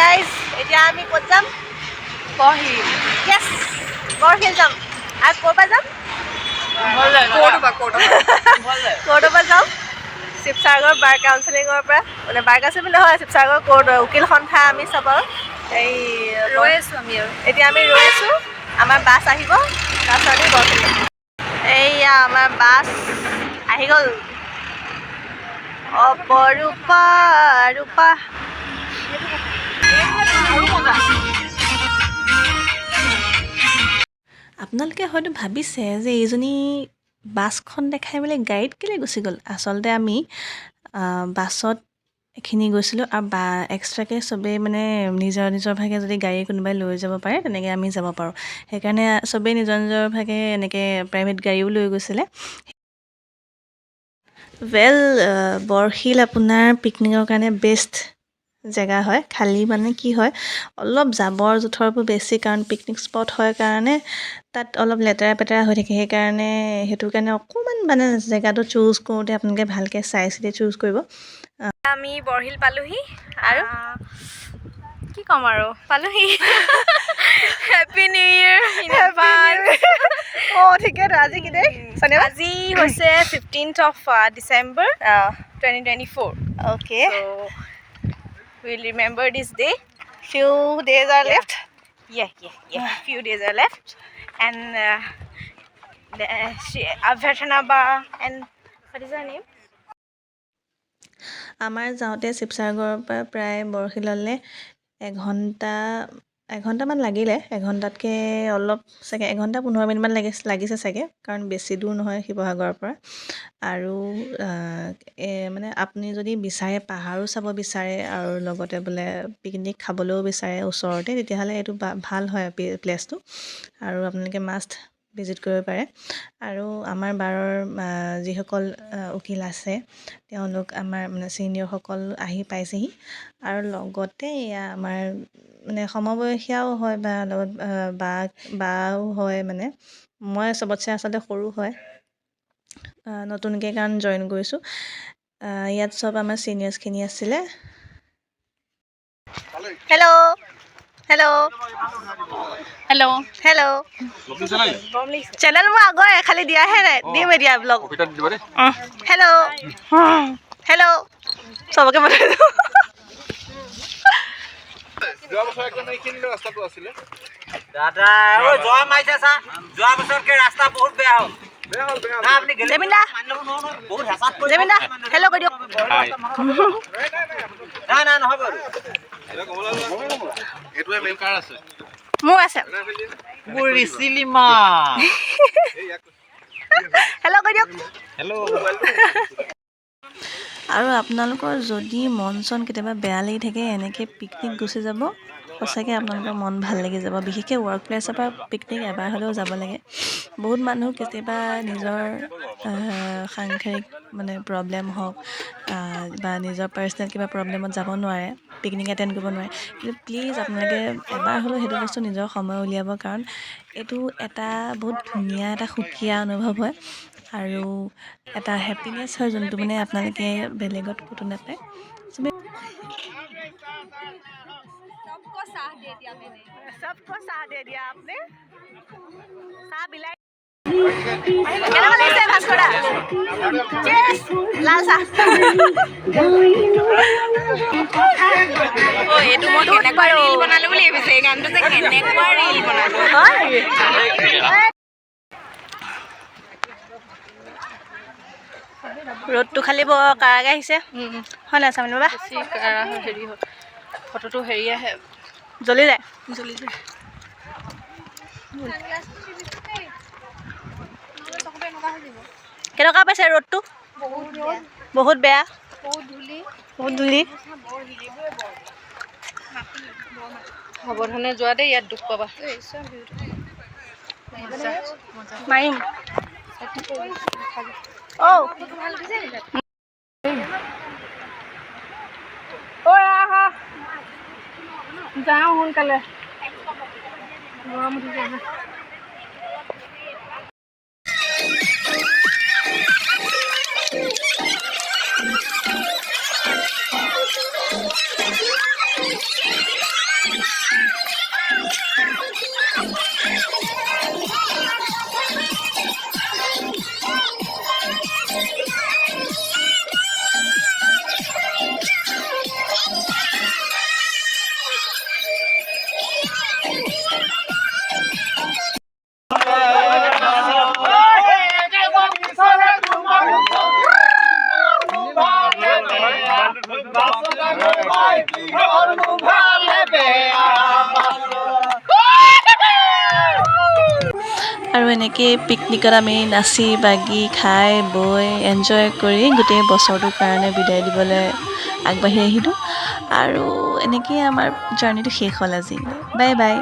guys এতিয়া আমি ক'ত যাম বৰহিল য়েছ বৰহিল যাম আৰু ক'ৰপৰা যাম ক'ৰপৰা যাম শিৱসাগৰ বাৰ কাউন্সিলিঙৰ পৰা মানে বাৰ কাউন্সিলিং নহয় শিৱসাগৰ ক'ৰ্ট উকিল সন্থা আমি চাব এই ৰৈ আছোঁ আমি আৰু এতিয়া আমি ৰৈ আছোঁ আমাৰ বাছ আহিব তাৰপিছত আমি বৰহিল এইয়া আমাৰ বাছ আহি গ'ল অপৰূপা ৰূপা আপোনালোকে হয়তো ভাবিছে যে এইজনী বাছখন দেখাই মেলি গাড়ীত কেলৈ গুচি গ'ল আচলতে আমি বাছত এইখিনি গৈছিলোঁ আৰু বা এক্সট্ৰাকৈ চবেই মানে নিজৰ নিজৰ ভাগে যদি গাড়ী কোনোবাই লৈ যাব পাৰে তেনেকৈ আমি যাব পাৰোঁ সেইকাৰণে চবেই নিজৰ নিজৰ ভাগে এনেকৈ প্ৰাইভেট গাড়ীও লৈ গৈছিলে বৰশিল আপোনাৰ পিকনিকৰ কাৰণে বেষ্ট জেগা হয় খালী মানে কি হয় অলপ জাবৰ জোথৰবোৰ বেছি কাৰণ পিকনিক স্পট হয় কাৰণে তাত অলপ লেতেৰা পেতেৰা হৈ থাকে সেইকাৰণে সেইটো কাৰণে অকণমান মানে জেগাটো চুজ কৰোঁতে আপোনালোকে ভালকৈ চাই চিতি চুজ কৰিব আমি বৰহিল পালোহি আৰু কি ক'ম আৰু পালোহি happy new year in advance অঁ ঠিকেই আজি কি দেই আজি হৈছে 15th of December 2024 okay so we'll remember this day few days are left few days are left and Abhyarthana ba and what is her name আমাৰ যাওঁতে শিৱসাগৰৰ পৰা প্ৰায় বৰশিললৈ এঘণ্টামান লাগিলে এঘণ্টাতকৈ অলপ চাগে 1:15 মিনিটমান লাগিছে চাগে কাৰণ বেছি দূৰ নহয় শিৱসাগৰৰ পৰা আৰু মানে আপুনি যদি বিচাৰে পাহাৰো চাব বিচাৰে আৰু লগতে বোলে পিকনিক খাবলৈও বিচাৰে ওচৰতে তেতিয়াহ'লে এইটো ভাল হয় প্লেচটো আৰু আপোনালোকে মাষ্ট ভিজিট কৰিব পাৰে আৰু আমাৰ বাৰৰ যিসকল উকিল আছে তেওঁলোক আমাৰ মানে ছিনিয়ৰসকল আহি পাইছেহি আৰু লগতে এয়া আমাৰ মানে সমবয়সীয়াও হয় বা লগত বাও হয় মানে মই চবতছে আচলতে সৰু হয় নতুনকৈ কাৰণ জইন কৰিছোঁ ইয়াত চব আমাৰ ছিনিয়ৰ্ছখিনি আছিলে হেল্ল' চেনেল মোৰ আগৰে খালি দিয়াহে নাই দিম এতিয়া ব্লগ হেল্ল' চবকে পঠাই দিওঁ ৰাস্তা বহুত বেয়া হ'ল হেল্ল' কৈ দিয়ক মোৰ আছে হেল্ল' কৈ দিয়ক আৰু আপোনালোকৰ যদি মন চন কেতিয়াবা বেয়া লাগি থাকে এনেকৈ পিকনিক গুচি যাব সঁচাকৈ আপোনালোকৰ মন ভাল লাগি যাব বিশেষকৈ ৱৰ্ক প্লেছৰ পৰা পিকনিক এবাৰ হ'লেও যাব লাগে বহুত মানুহ কেতিয়াবা নিজৰ সাংসাৰিক মানে প্ৰব্লেম হওক বা নিজৰ পাৰ্চনেল কিবা প্ৰব্লেমত যাব নোৱাৰে পিকনিক এটেণ্ড কৰিব নোৱাৰে কিন্তু প্লিজ আপোনালোকে এবাৰ হ'লেও সেইটো বস্তু নিজৰ সময় উলিয়াব কাৰণ এইটো এটা বহুত ধুনীয়া এটা সুকীয়া অনুভৱ হয় আৰু এটা হেপিনেছ হয় যোনটো মানে আপোনালোকে বেলেগত ক'তো নাপায় सबको साथ दे दिया आपने साथ बिलाई কেনেকুৱা লাগিছে ভাস্কৰদা চিয়েৰ্ছ লাল চাহ এইটো মই কেনেকুৱা ৰীল বনালো বুলি ভাবিছে এই গানটো যে কেনেকুৱা ৰীল বনালো ৰ'দটো খালি বৰ কাৰাকৈ আহিছে হয় নাই চামিল বাবা হেৰি হ'ল ফটোটো হেৰি আহে জ্বলি যায় কেনেকুৱা পাইছে ৰ'দটো বহুত বেয়া বহুত ধূলি সাৱধানে যোৱা দেই ইয়াত দুখ পাবা মাৰিম আহা যাওঁ সোনকালে গৰম উঠিছে এনেকেই পিকনিকত আমি নাচি বাগি খাই বৈ এনজয় কৰি গোটেই বছৰটোৰ কাৰণে বিদায় দিবলৈ আগবাঢ়ি আহিলোঁ আৰু এনেকেই আমাৰ জাৰ্ণিটো শেষ হ'ল আজি বাই বাই